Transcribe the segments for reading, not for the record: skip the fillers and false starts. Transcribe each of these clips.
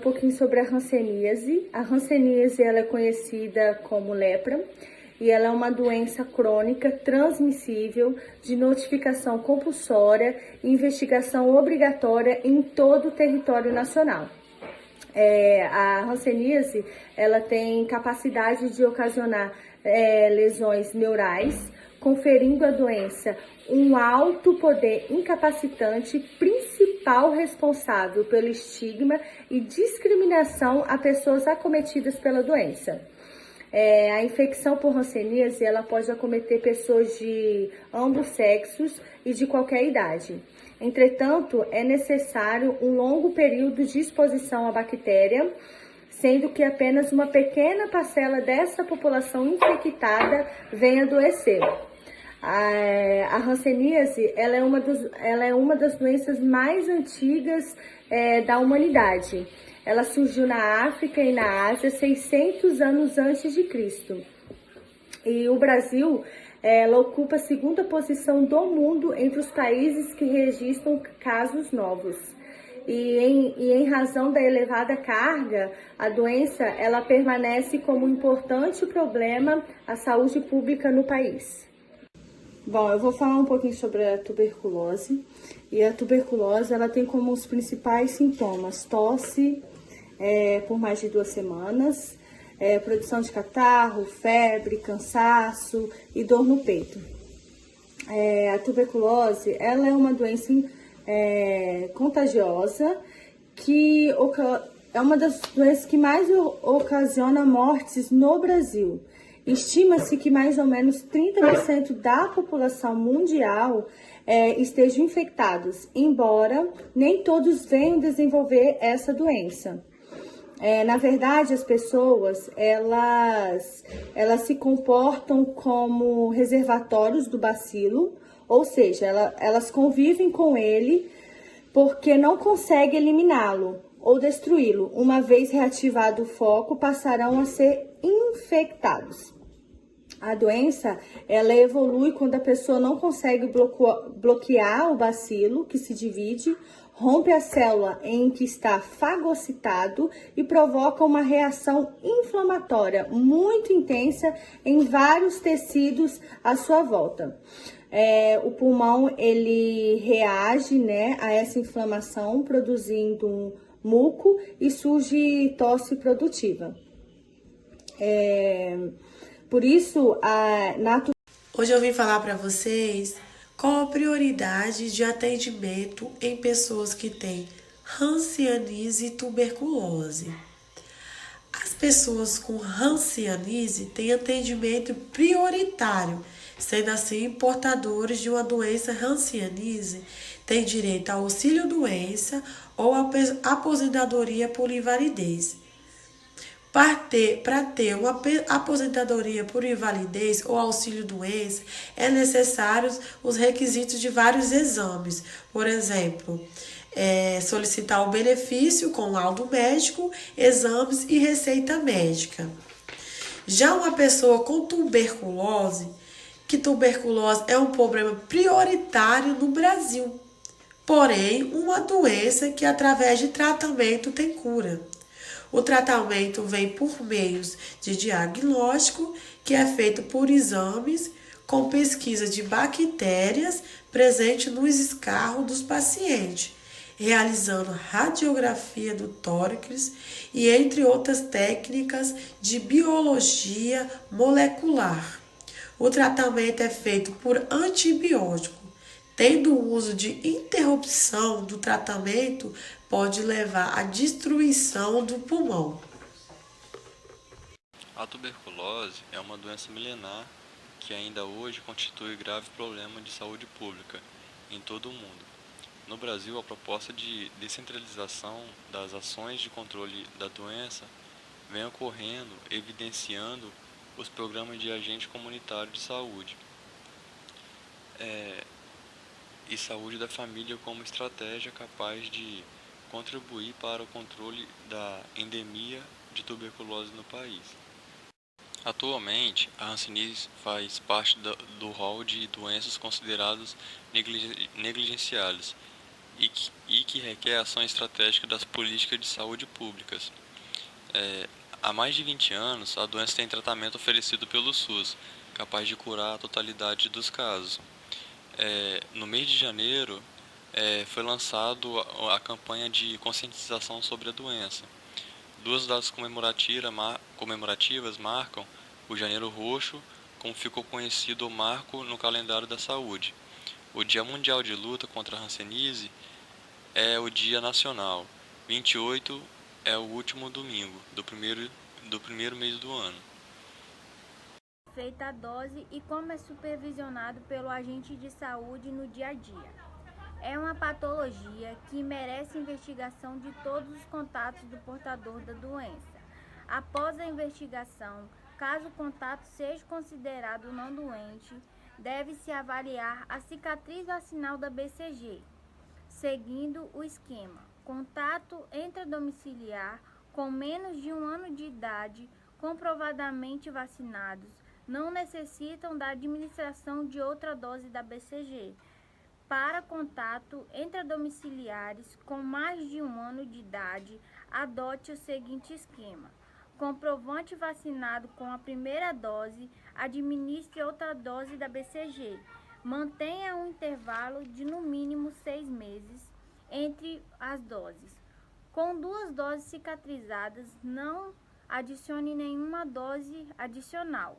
pouquinho sobre a hanseníase. A hanseníase ela é conhecida como lepra e ela é uma doença crônica transmissível de notificação compulsória e investigação obrigatória em todo o território nacional. A hanseníase ela tem capacidade de ocasionar lesões neurais, conferindo à doença um alto poder incapacitante, principal responsável pelo estigma e discriminação a pessoas acometidas pela doença. A infecção por hanseníase ela pode acometer pessoas de ambos sexos e de qualquer idade. Entretanto, é necessário um longo período de exposição à bactéria, sendo que apenas uma pequena parcela dessa população infectada vem adoecer. A hanseníase ela é uma das doenças mais antigas da humanidade. Ela surgiu na África e na Ásia 600 anos antes de Cristo. E o Brasil ela ocupa a segunda posição do mundo entre os países que registram casos novos. E em razão da elevada carga, a doença ela permanece como um importante problema à saúde pública no país. Bom, eu vou falar um pouquinho sobre a tuberculose. E a tuberculose ela tem como os principais sintomas tosse por mais de 2 semanas, produção de catarro, febre, cansaço e dor no peito. A tuberculose ela é uma doença contagiosa que é uma das doenças que mais ocasiona mortes no Brasil. Estima-se que mais ou menos 30% da população mundial estejam infectados, embora nem todos venham desenvolver essa doença. Na verdade, as pessoas, elas se comportam como reservatórios do bacilo, ou seja, elas convivem com ele porque não conseguem eliminá-lo ou destruí-lo. Uma vez reativado o foco, passarão a ser infectados. A doença, ela evolui quando a pessoa não consegue bloquear o bacilo, que se divide, rompe a célula em que está fagocitado e provoca uma reação inflamatória muito intensa em vários tecidos à sua volta. O pulmão, ele reage, a essa inflamação, produzindo um muco e surge tosse produtiva. Por isso, hoje eu vim falar para vocês qual a prioridade de atendimento em pessoas que têm hanseníase e tuberculose. As pessoas com hanseníase têm atendimento prioritário, sendo assim portadores de uma doença hanseníase têm direito ao auxílio-doença ou à aposentadoria por invalidez. Para ter uma aposentadoria por invalidez ou auxílio-doença, é necessário os requisitos de vários exames. Por exemplo, solicitar o benefício com laudo médico, exames e receita médica. Já uma pessoa com tuberculose, que tuberculose é um problema prioritário no Brasil, porém uma doença que através de tratamento tem cura. O tratamento vem por meios de diagnóstico, que é feito por exames com pesquisa de bactérias presentes nos escarros dos pacientes, realizando radiografia do tórax e entre outras técnicas de biologia molecular. O tratamento é feito por antibiótico. Tendo o uso de interrupção do tratamento, pode levar à destruição do pulmão. A tuberculose é uma doença milenar que ainda hoje constitui grave problema de saúde pública em todo o mundo. No Brasil, a proposta de descentralização das ações de controle da doença vem ocorrendo, evidenciando os programas de agente comunitário de saúde e saúde da família como estratégia capaz de contribuir para o controle da endemia de tuberculose no país. Atualmente, a hanseníase faz parte do rol de doenças consideradas negligenciadas e que requer ação estratégica das políticas de saúde públicas. Há mais de 20 anos, a doença tem tratamento oferecido pelo SUS, capaz de curar a totalidade dos casos. No mês de janeiro, foi lançado a campanha de conscientização sobre a doença. Duas datas comemorativas marcam o Janeiro Roxo, como ficou conhecido o marco no calendário da saúde. O Dia Mundial de Luta contra a Hanseníase é o Dia Nacional. 28 é o último domingo do primeiro mês do ano. Feita a dose e como é supervisionado pelo agente de saúde no dia a dia. É uma patologia que merece investigação de todos os contatos do portador da doença. Após a investigação, caso o contato seja considerado não doente, deve-se avaliar a cicatriz vacinal da BCG, seguindo o esquema: contato intradomiciliar com menos de 1 ano de idade, comprovadamente vacinados, não necessitam da administração de outra dose da BCG. Para contato intradomiciliares com mais de 1 ano de idade, adote o seguinte esquema: comprovante vacinado com a primeira dose, administre outra dose da BCG. Mantenha um intervalo de no mínimo 6 meses entre as doses. Com 2 doses cicatrizadas, não adicione nenhuma dose adicional.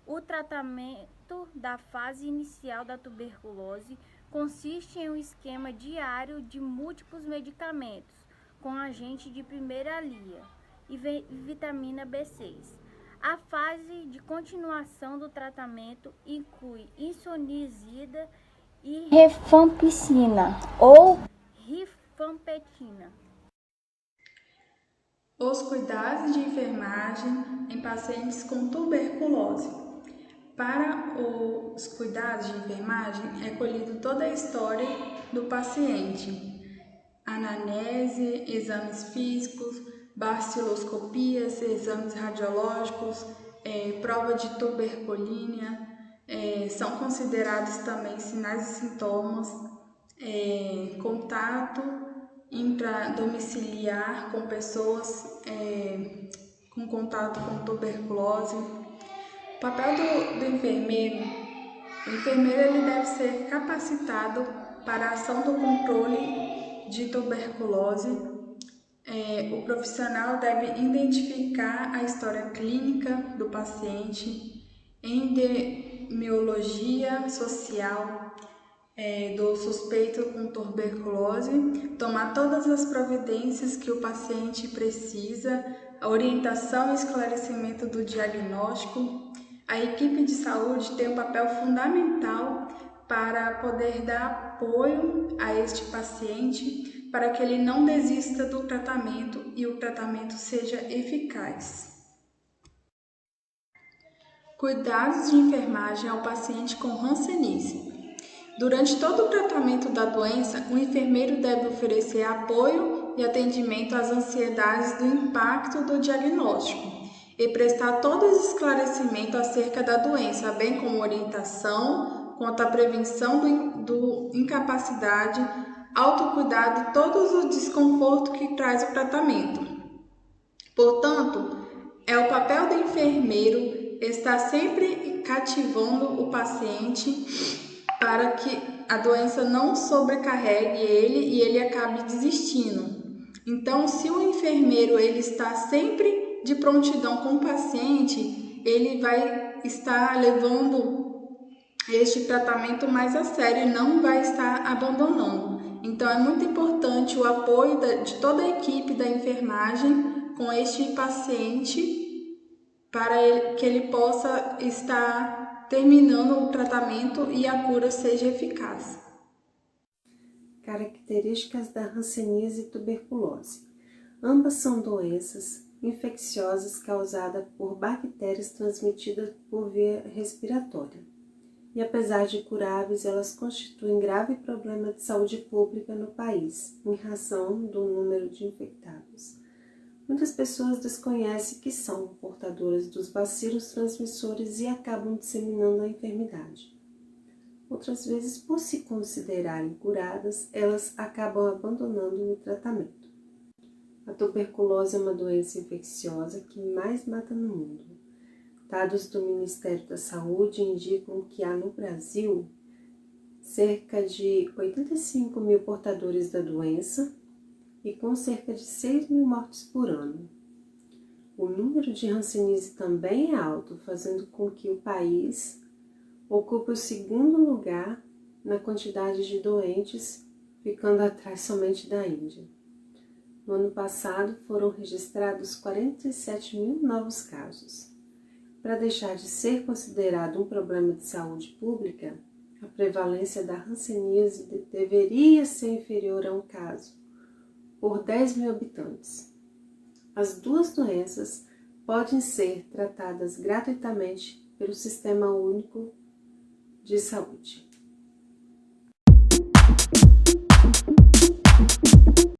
O tratamento da fase inicial da tuberculose consiste em um esquema diário de múltiplos medicamentos, com agente de primeira linha e vitamina B6. A fase de continuação do tratamento inclui isoniazida e rifampicina ou rifampicina. Os cuidados de enfermagem em pacientes com tuberculose. Para os cuidados de enfermagem é colhido toda a história do paciente: anamnese, exames físicos, baciloscopias, exames radiológicos, prova de tuberculina, são considerados também sinais e sintomas, contato intradomiciliar com pessoas com contato com tuberculose. O papel do enfermeiro: o enfermeiro ele deve ser capacitado para a ação do controle de tuberculose. O profissional deve identificar a história clínica do paciente, epidemiologia social do suspeito com tuberculose, tomar todas as providências que o paciente precisa, a orientação e esclarecimento do diagnóstico. A equipe de saúde tem um papel fundamental para poder dar apoio a este paciente, para que ele não desista do tratamento e o tratamento seja eficaz. Cuidados de enfermagem ao paciente com hanseníase. Durante todo o tratamento da doença, o enfermeiro deve oferecer apoio e atendimento às ansiedades do impacto do diagnóstico e prestar todo o esclarecimento acerca da doença, bem como orientação quanto à prevenção do incapacidade, autocuidado e todo o desconforto que traz o tratamento. Portanto, é o papel do enfermeiro estar sempre cativando o paciente para que a doença não sobrecarregue ele e ele acabe desistindo. Então, se o enfermeiro ele está sempre de prontidão com o paciente, ele vai estar levando este tratamento mais a sério e não vai estar abandonando. Então, é muito importante o apoio de toda a equipe da enfermagem com este paciente para que ele possa estar terminando o tratamento e a cura seja eficaz. Características da hanseníase e tuberculose. Ambas são doenças infecciosas causadas por bactérias transmitidas por via respiratória. E apesar de curáveis, elas constituem grave problema de saúde pública no país, em razão do número de infectados. Muitas pessoas desconhecem que são portadoras dos bacilos transmissores e acabam disseminando a enfermidade. outras vezes, por se considerarem curadas, elas acabam abandonando o tratamento. A tuberculose é uma doença infecciosa que mais mata no mundo. Dados do Ministério da Saúde indicam que há no Brasil cerca de 85 mil portadores da doença e com cerca de 6 mil mortes por ano. O número de hanseníase também é alto, fazendo com que o país ocupe o segundo lugar na quantidade de doentes, ficando atrás somente da Índia. No ano passado, foram registrados 47 mil novos casos. Para deixar de ser considerado um problema de saúde pública, a prevalência da hanseníase deveria ser inferior a um caso por 10 mil habitantes. As duas doenças podem ser tratadas gratuitamente pelo Sistema Único de Saúde.